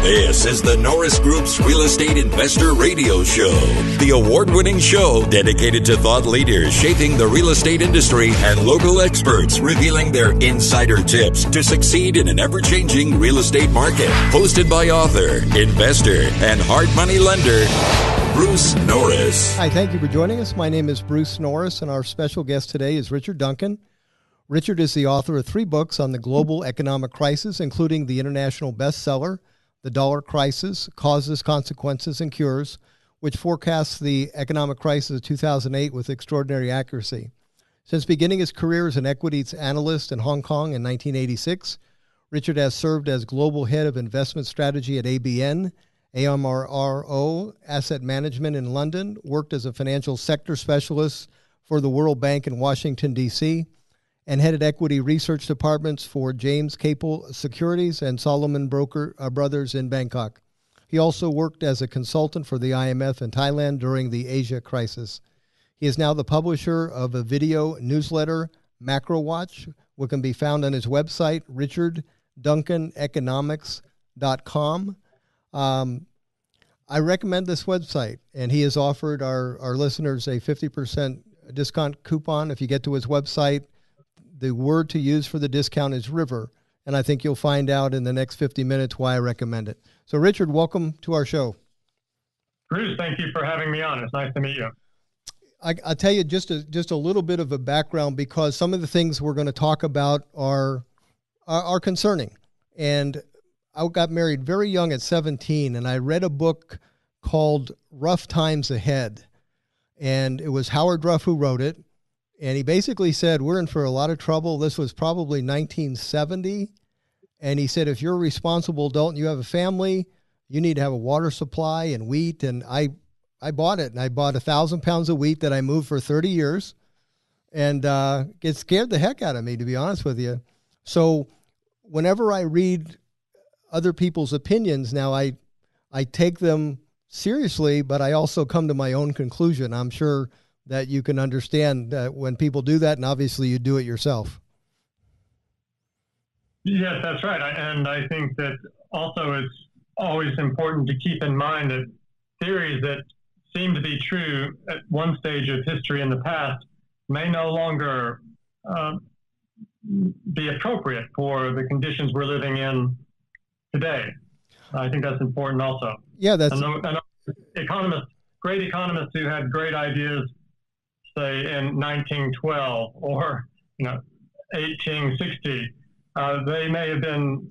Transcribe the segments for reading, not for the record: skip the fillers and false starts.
This is the Norris Group's Real Estate Investor Radio Show, the award-winning show dedicated to thought leaders shaping the real estate industry and local experts revealing their insider tips to succeed in an ever-changing real estate market. Hosted by author, investor, and hard money lender, Bruce Norris. Hi, thank you for joining us. My name is Bruce Norris, and our special guest today is Richard Duncan. Richard is the author of 3 books on the global economic crisis, including the international bestseller, The Dollar Crisis, Causes, Consequences, and Cures, which forecasts the economic crisis of 2008 with extraordinary accuracy. Since beginning his career as an equities analyst in Hong Kong in 1986, Richard has served as global head of investment strategy at ABN, AMRO Asset Management in London, worked as a financial sector specialist for the World Bank in Washington, D.C., and headed equity research departments for James Capel Securities and Solomon Brothers in Bangkok. He also worked as a consultant for the IMF in Thailand during the Asia crisis. He is now the publisher of a video newsletter, Macro Watch, which can be found on his website, richardduncaneconomics.com. I recommend this website, and he has offered our listeners a 50% discount coupon if you get to his website. The word to use for the discount is River, and I think you'll find out in the next 50 minutes why I recommend it. So, Richard, welcome to our show. Bruce, thank you for having me on. It's nice to meet you. I'll tell you just a little bit of a background, because some of the things we're going to talk about are concerning. And I got married very young at 17, and I read a book called Rough Times Ahead. And it was Howard Ruff who wrote it. And he basically said, we're in for a lot of trouble. This was probably 1970. And he said, if you're a responsible adult and you have a family, you need to have a water supply and wheat. And I bought it. And I bought 1,000 pounds of wheat that I moved for 30 years. And it scared the heck out of me, to be honest with you. So whenever I read other people's opinions now, I take them seriously, but I also come to my own conclusion. I'm sure that you can understand that when people do that, and obviously you do it yourself. Yes, that's right. And I think that also it's always important to keep in mind that theories that seem to be true at one stage of history in the past may no longer be appropriate for the conditions we're living in today. I think that's important also. Yeah, that's... And economists, great economists who had great ideas, say in 1912 or 1860, they may have been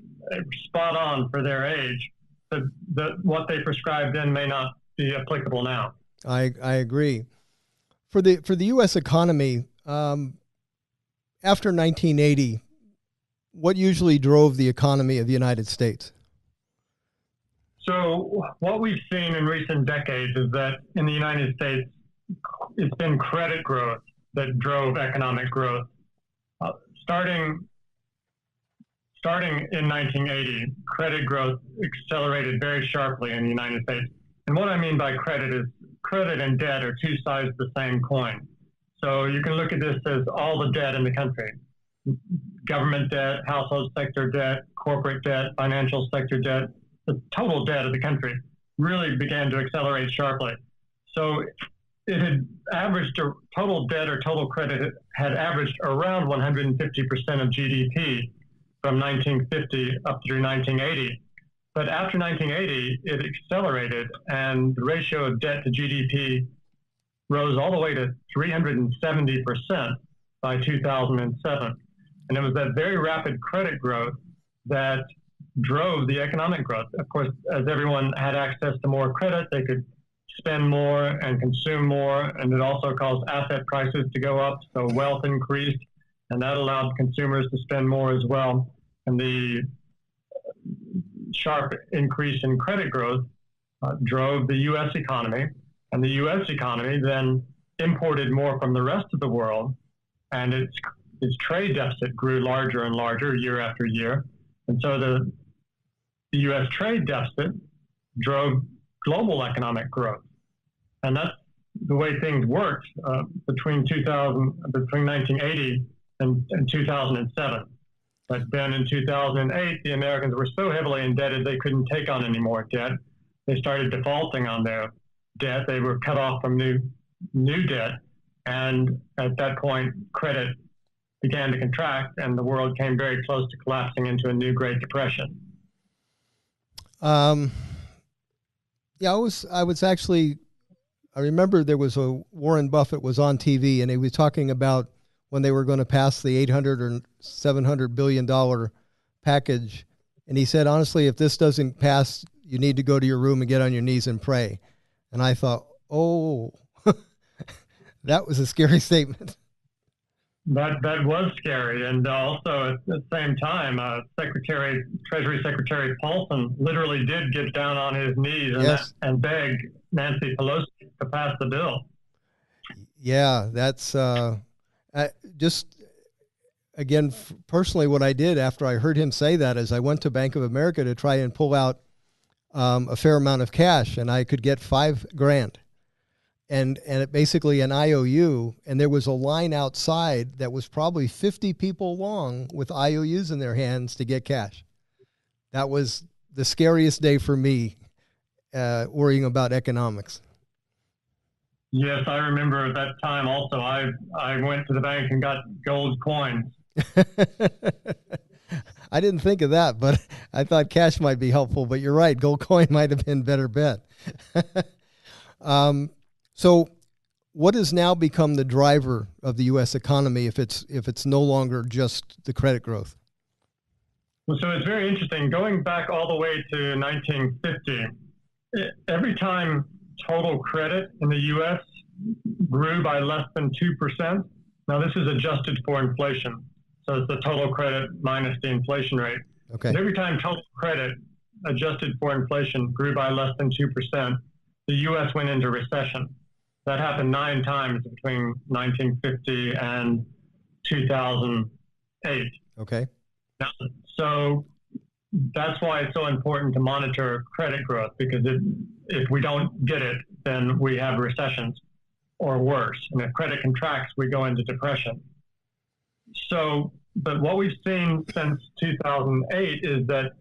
spot on for their age, but what they prescribed then may not be applicable now. I agree. For the U.S. economy, after 1980, what usually drove the economy of the United States? So what we've seen in recent decades is that in the United States, it's been credit growth that drove economic growth. Starting in 1980, credit growth accelerated very sharply in the United States. And what I mean by credit is credit and debt are two sides of the same coin. So you can look at this as all the debt in the country: government debt, household sector debt, corporate debt, financial sector debt. The total debt of the country really began to accelerate sharply. So it had averaged total debt or total credit had averaged around 150% of GDP from 1950 up through 1980. But after 1980, it accelerated, and the ratio of debt to GDP rose all the way to 370% by 2007. And it was that very rapid credit growth that drove the economic growth. Of course, as everyone had access to more credit, they could spend more and consume more, and it also caused asset prices to go up, so wealth increased, and that allowed consumers to spend more as well. And the sharp increase in credit growth drove the U.S. economy, and the U.S. economy then imported more from the rest of the world, and its trade deficit grew larger and larger year after year. And so the U.S. trade deficit drove global economic growth. And that's the way things worked between 1980 and 2007. But then in 2008, the Americans were so heavily indebted they couldn't take on any more debt. They started defaulting on their debt. They were cut off from new debt. And at that point, credit began to contract, and the world came very close to collapsing into a new Great Depression. Yeah, I remember there was Warren Buffett was on TV, and he was talking about when they were going to pass the 800 or 700 billion dollar package. And he said, honestly, if this doesn't pass, you need to go to your room and get on your knees and pray. And I thought, oh, that was a scary statement. That was scary. And also at the same time, Treasury Secretary Paulson literally did get down on his knees and beg Nancy Pelosi to pass the bill. Yeah, that's just, again, personally, what I did after I heard him say that is I went to Bank of America to try and pull out a fair amount of cash, and I could get $5,000. And it basically an IOU, and there was a line outside that was probably 50 people long with IOUs in their hands to get cash. That was the scariest day for me, worrying about economics. Yes, I remember at that time also. I went to the bank and got gold coins. I didn't think of that, but I thought cash might be helpful. But you're right, gold coin might have been a better bet. So what has now become the driver of the U.S. economy if it's no longer just the credit growth? Well, so it's very interesting. Going back all the way to 1950, every time total credit in the U.S. grew by less than 2%, now this is adjusted for inflation. So it's the total credit minus the inflation rate. Okay. But every time total credit adjusted for inflation grew by less than 2%, the U.S. went into recession. That happened 9 times between 1950 and 2008. Okay. So that's why it's so important to monitor credit growth, because if we don't get it, then we have recessions or worse. And if credit contracts, we go into depression. So, but what we've seen since 2008 is that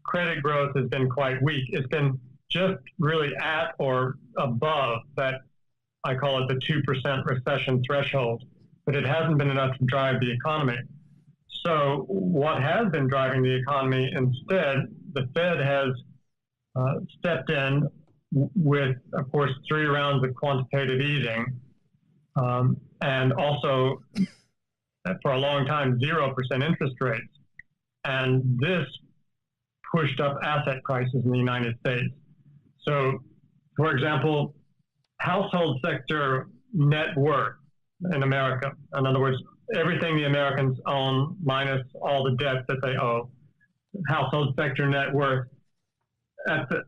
credit growth has been quite weak. It's been just really at or above that, I call it the 2% recession threshold, but it hasn't been enough to drive the economy. So what has been driving the economy instead, the Fed has stepped in with, of course, 3 rounds of quantitative easing, and also for a long time, 0% interest rates. And this pushed up asset prices in the United States. So, for example, household sector net worth in America, in other words, everything the Americans own minus all the debt that they owe, household sector net worth,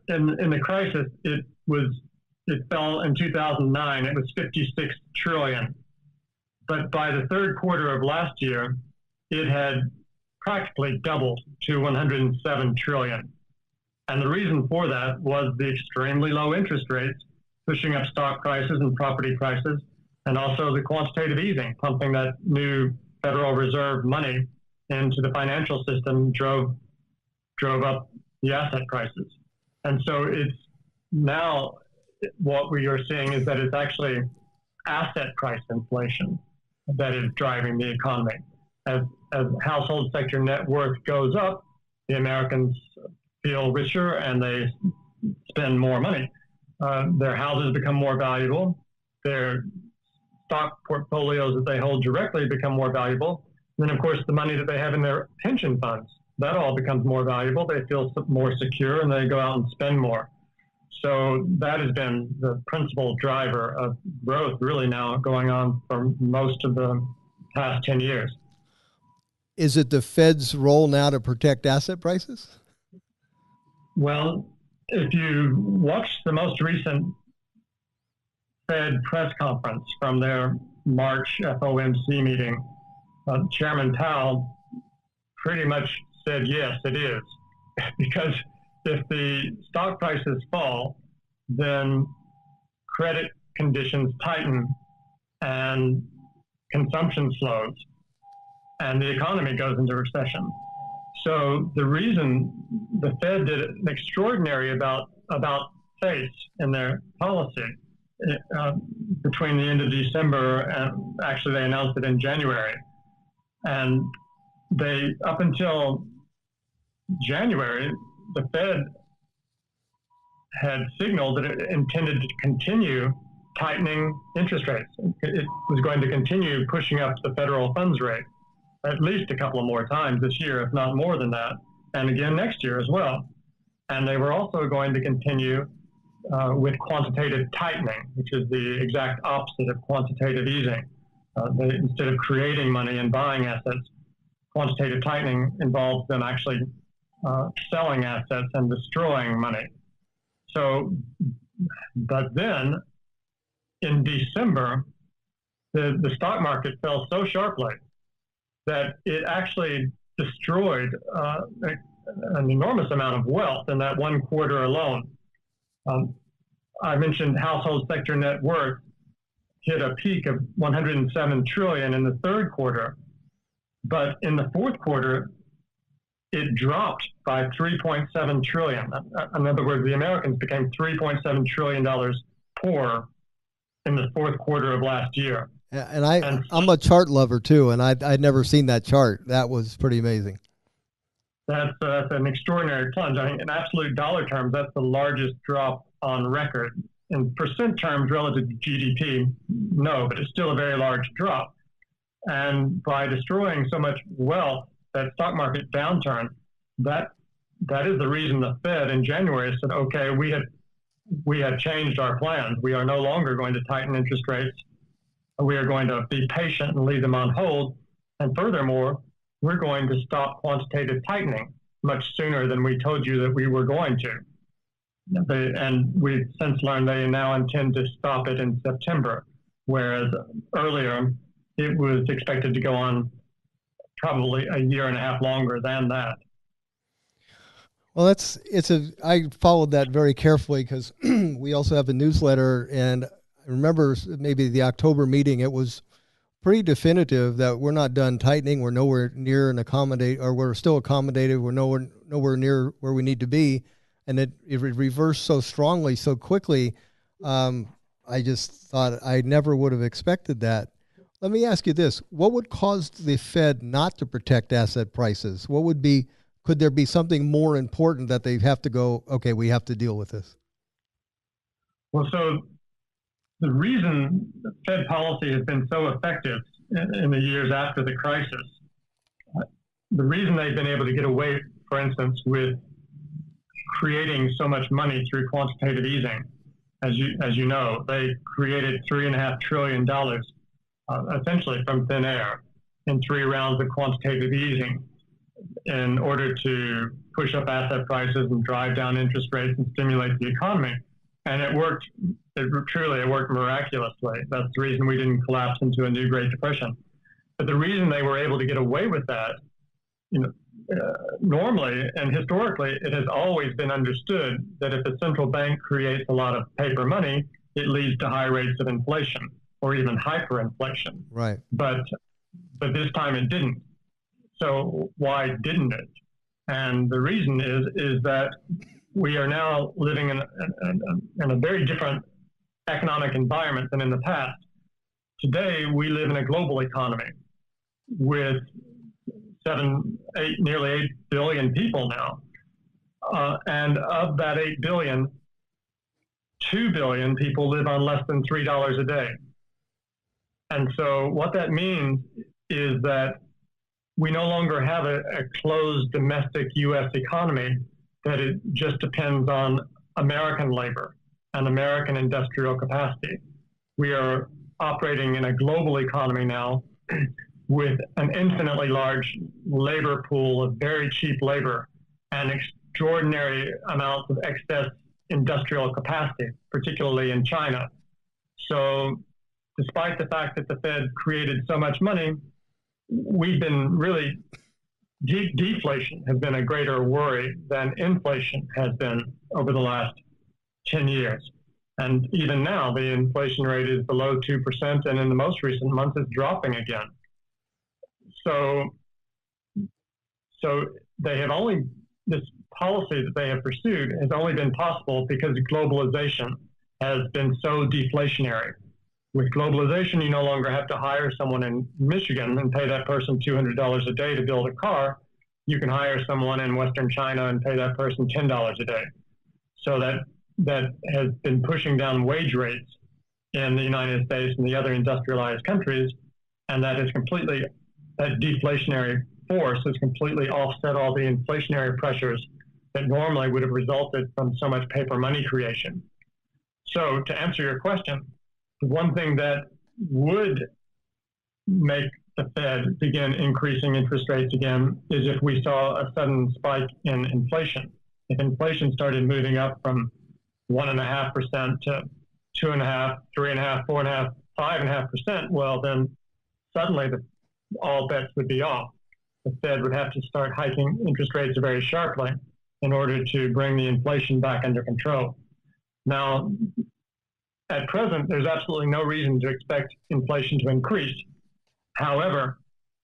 in the crisis, it fell in 2009, it was 56 trillion. But by the third quarter of last year, it had practically doubled to 107 trillion. And the reason for that was the extremely low interest rates, pushing up stock prices and property prices, and also the quantitative easing, pumping that new Federal Reserve money into the financial system drove up the asset prices. And so it's now what we are seeing is that it's actually asset price inflation that is driving the economy. As household sector net worth goes up, the Americans feel richer and they spend more money. Their houses become more valuable. Their stock portfolios that they hold directly become more valuable. And then, of course, the money that they have in their pension funds, that all becomes more valuable. They feel more secure and they go out and spend more. So that has been the principal driver of growth really now going on for most of the past 10 years. Is it the Fed's role now to protect asset prices? Well, if you watch the most recent Fed press conference from their March FOMC meeting, Chairman Powell pretty much said, yes, it is. Because if the stock prices fall, then credit conditions tighten and consumption slows and the economy goes into recession. So the reason the Fed did an extraordinary about face in their policy between the end of December and actually they announced it in January, and they up until January the Fed had signaled that it intended to continue tightening interest rates. It was going to continue pushing up the federal funds rate at least a couple of more times this year, if not more than that, and again next year as well. And they were also going to continue with quantitative tightening, which is the exact opposite of quantitative easing. Instead of creating money and buying assets, quantitative tightening involves them actually selling assets and destroying money. So, but then in December, the stock market fell so sharply that it actually destroyed an enormous amount of wealth in that one quarter alone. I mentioned household sector net worth hit a peak of 107 trillion in the third quarter, but in the fourth quarter, it dropped by 3.7 trillion. In other words, the Americans became $3.7 trillion poorer in the fourth quarter of last year. And I'm a chart lover too, and I'd never seen that chart. That was pretty amazing. That's an extraordinary plunge. I mean, in absolute dollar terms, that's the largest drop on record. In percent terms relative to GDP, no, but it's still a very large drop. And by destroying so much wealth, that stock market downturn, that is the reason the Fed in January said, okay, we have changed our plans. We are no longer going to tighten interest rates. We are going to be patient and leave them on hold. And furthermore, we're going to stop quantitative tightening much sooner than we told you that we were going to. And we've since learned they now intend to stop it in September, whereas earlier it was expected to go on probably a year and a half longer than that. Well, I followed that very carefully because we also have a newsletter, and I remember maybe the October meeting, it was pretty definitive that we're not done tightening. We're nowhere near we're still accommodated. We're nowhere near where we need to be. And it reversed so strongly, so quickly. I just thought I never would have expected that. Let me ask you this. What would cause the Fed not to protect asset prices? Could there be something more important that they have to go, okay, we have to deal with this? Well, so the reason Fed policy has been so effective in the years after the crisis, the reason they've been able to get away, for instance, with creating so much money through quantitative easing, as you know, they created $3.5 trillion essentially from thin air in 3 rounds of quantitative easing in order to push up asset prices and drive down interest rates and stimulate the economy. And it worked. It worked miraculously. That's the reason we didn't collapse into a new Great Depression. But the reason they were able to get away with that, normally and historically, it has always been understood that if a central bank creates a lot of paper money, it leads to high rates of inflation or even hyperinflation. Right. But this time it didn't. So why didn't it? And the reason is that we are now living in a very different economic environment than in the past. Today, we live in a global economy with nearly 8 billion people now. And of that 8 billion, 2 billion people live on less than $3 a day. And so what that means is that we no longer have a closed domestic U.S. economy that it just depends on American labor and American industrial capacity. We are operating in a global economy now with an infinitely large labor pool of very cheap labor and extraordinary amounts of excess industrial capacity, particularly in China. So despite the fact that the Fed created so much money, we've been really, deflation has been a greater worry than inflation has been over the last 10 years. And even now, the inflation rate is below 2%, and in the most recent months, it's dropping again. So this policy that they have pursued has only been possible because globalization has been so deflationary. With globalization, you no longer have to hire someone in Michigan and pay that person $200 a day to build a car. You can hire someone in Western China and pay that person $10 a day. So that has been pushing down wage rates in the United States and the other industrialized countries, and that deflationary force has completely offset all the inflationary pressures that normally would have resulted from so much paper money creation. So to answer your question, the one thing that would make the Fed begin increasing interest rates again is if we saw a sudden spike in inflation. If inflation started moving up from 1.5% to 2.5%, 3.5%, 4.5%, 5.5%, well, then suddenly all bets would be off. The Fed would have to start hiking interest rates very sharply in order to bring the inflation back under control. Now, at present, there's absolutely no reason to expect inflation to increase. However,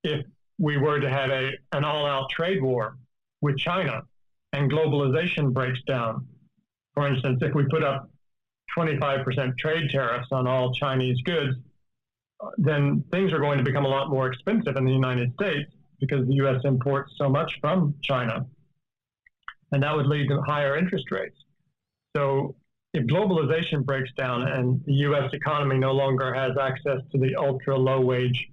if we were to have an all-out trade war with China and globalization breaks down, for instance, if we put up 25% trade tariffs on all Chinese goods, then things are going to become a lot more expensive in the United States because the U.S. imports so much from China. And that would lead to higher interest rates. So if globalization breaks down and the U.S. economy no longer has access to the ultra-low wage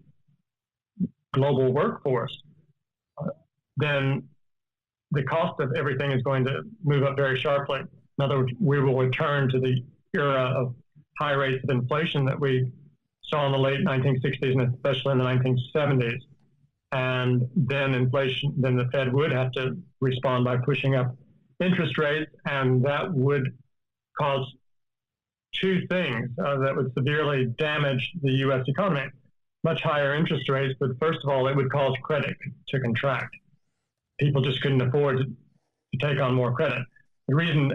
global workforce, then the cost of everything is going to move up very sharply. In other words, we will return to the era of high rates of inflation that we saw in the late 1960s and especially in the 1970s. And then the Fed would have to respond by pushing up interest rates, and that would cause two things that would severely damage the U.S. economy. Much higher interest rates, but first of all, it would cause credit to contract. People just couldn't afford to take on more credit. The reason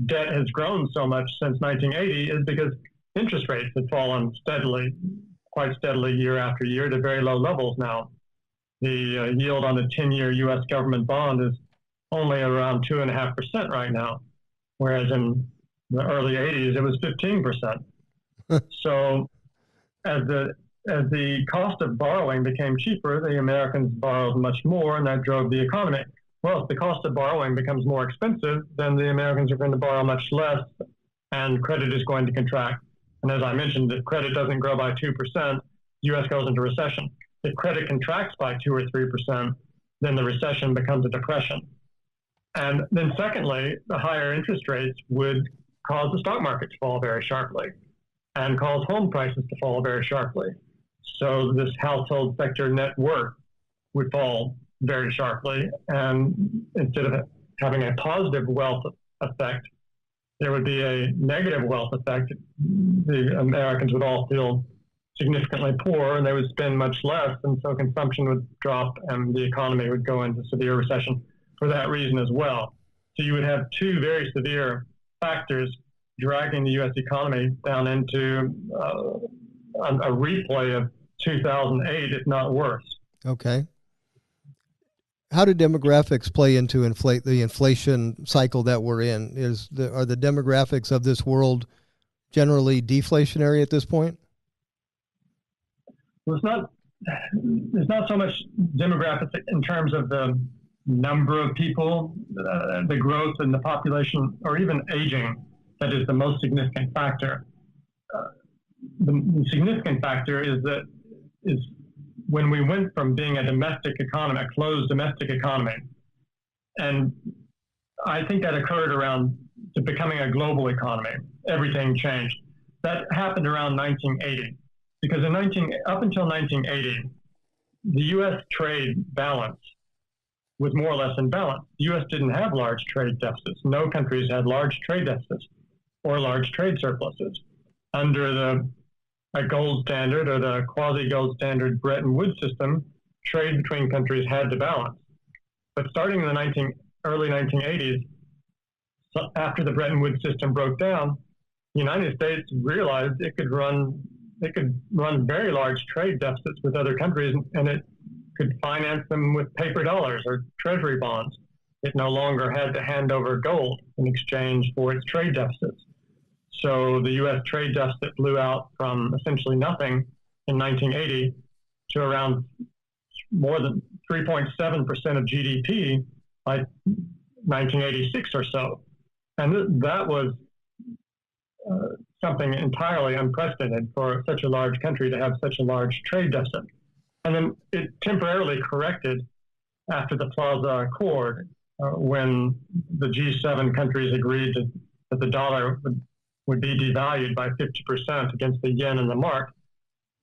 debt has grown so much since 1980 is because interest rates have fallen quite steadily year after year to very low levels now. The yield on the 10-year U.S. government bond is only around 2.5% right now, whereas in the early 80s, it was 15%. So as the cost of borrowing became cheaper, the Americans borrowed much more, and that drove the economy. Well, if the cost of borrowing becomes more expensive, then the Americans are going to borrow much less, and credit is going to contract. And as I mentioned, if credit doesn't grow by 2%, the U.S. goes into recession. If credit contracts by 2 or 3%, then the recession becomes a depression. And then secondly, the higher interest rates would cause the stock market to fall very sharply and cause home prices to fall very sharply. So this household sector net worth would fall very sharply. And instead of having a positive wealth effect, there would be a negative wealth effect. The Americans would all feel significantly poor and they would spend much less. And so consumption would drop and the economy would go into severe recession for that reason as well. So you would have two very severe factors dragging the U.S. economy down into a replay of 2008, if not worse. Okay. How do demographics play into the inflation cycle that we're in? Are the demographics of this world generally deflationary at this point? Well, it's not so much demographics in terms of the number of people, the growth in the population, or even aging that is the most significant factor. The significant factor is when we went from being a domestic economy, a closed domestic economy, and I think that occurred around to becoming a global economy. Everything changed. That happened around 1980, because up until 1980, the U.S. trade balance was more or less in balance. The U.S. didn't have large trade deficits. No countries had large trade deficits or large trade surpluses. Under a gold standard or the quasi-gold standard Bretton Woods system, trade between countries had to balance. But starting in the early 1980s, after the Bretton Woods system broke down, the United States realized it could run very large trade deficits with other countries, and it could finance them with paper dollars or treasury bonds. It no longer had to hand over gold in exchange for its trade deficits. So the U.S. trade deficit blew out from essentially nothing in 1980 to around more than 3.7% of GDP by 1986 or so. And that was something entirely unprecedented for such a large country to have such a large trade deficit. And then it temporarily corrected after the Plaza Accord, when the G7 countries agreed that the dollar would be devalued by 50% against the yen and the mark.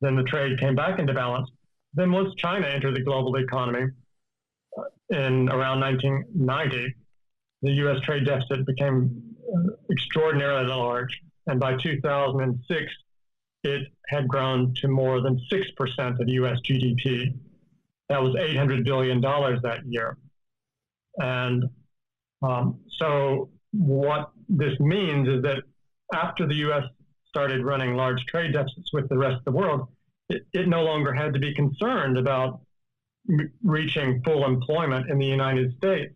Then the trade came back into balance. Then once China entered the global economy in around 1990, the U.S. trade deficit became extraordinarily large. And by 2006, it had grown to more than 6% of U.S. GDP. That was $800 billion that year. And so what this means is that after the U.S. started running large trade deficits with the rest of the world, it no longer had to be concerned about reaching full employment in the United States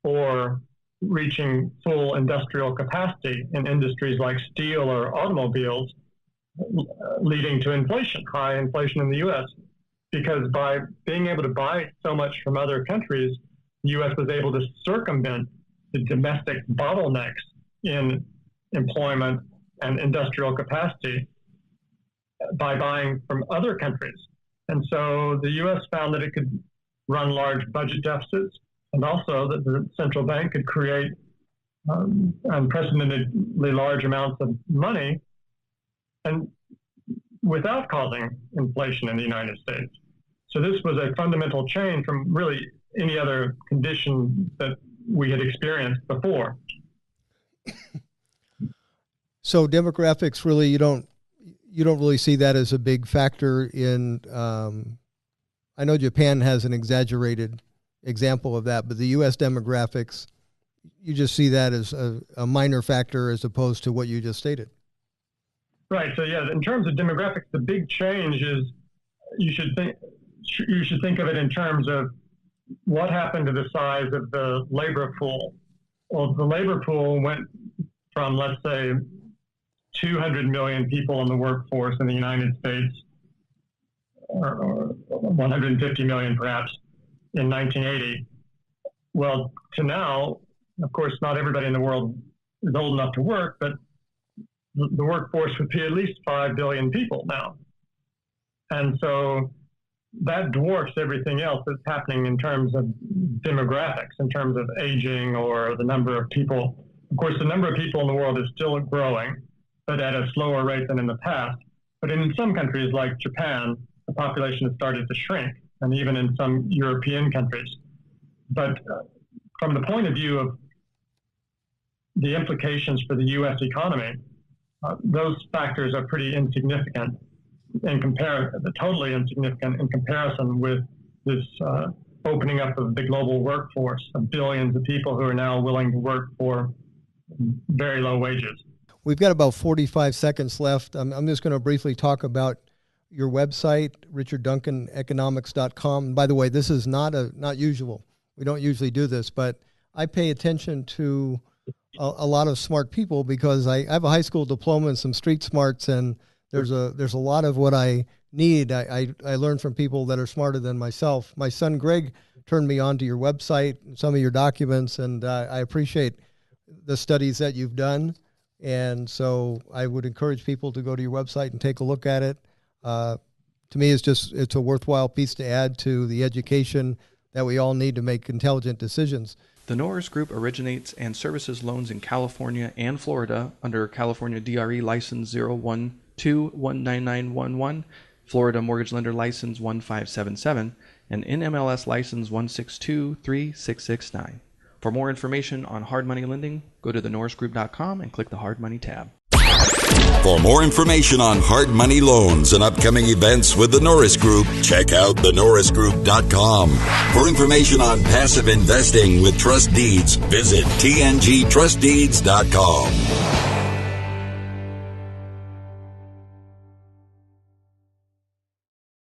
or reaching full industrial capacity in industries like steel or automobiles, leading to inflation, high inflation in the U.S. Because by being able to buy so much from other countries, the U.S. was able to circumvent the domestic bottlenecks in employment and industrial capacity by buying from other countries. And so the U.S. found that it could run large budget deficits, and also that the central bank could create unprecedentedly large amounts of money and without causing inflation in the United States. So this was a fundamental change from really any other condition that we had experienced before. So demographics, really, you don't really see that as a big factor in. I know Japan has an exaggerated example of that, but the U.S. demographics, you just see that as a minor factor as opposed to what you just stated. Right. So yeah, in terms of demographics, the big change is you should think of it in terms of what happened to the size of the labor pool. Well, the labor pool went from, let's say, 200 million people in the workforce in the United States, or 150 million perhaps, in 1980. Well, to now, of course, not everybody in the world is old enough to work, but the workforce would be at least 5 billion people now. And so that dwarfs everything else that's happening in terms of demographics, in terms of aging or the number of people. Of course, the number of people in the world is still growing, but at a slower rate than in the past. But in some countries like Japan, the population has started to shrink, and even in some European countries. But from the point of view of the implications for the U.S. economy, those factors are pretty insignificant totally insignificant in comparison with this opening up of the global workforce of billions of people who are now willing to work for very low wages. We've got about 45 seconds left. I'm just going to briefly talk about your website, richardduncaneconomics.com. And by the way, this is not usual. We don't usually do this, but I pay attention to a lot of smart people because I have a high school diploma and some street smarts, and there's a lot of what I need. I learn from people that are smarter than myself. My son Greg turned me on to your website, some of your documents, and I appreciate the studies that you've done. And so I would encourage people to go to your website and take a look at it. To me, it's a worthwhile piece to add to the education that we all need to make intelligent decisions. The Norris Group originates and services loans in California and Florida under California DRE License 012-19911, Florida Mortgage Lender License 1577, and NMLS License 1623669. For more information on hard money lending, go to thenorrisgroup.com and click the Hard Money tab. For more information on hard money loans and upcoming events with the Norris Group, check out thenorrisgroup.com. For information on passive investing with trust deeds, visit tngtrustdeeds.com.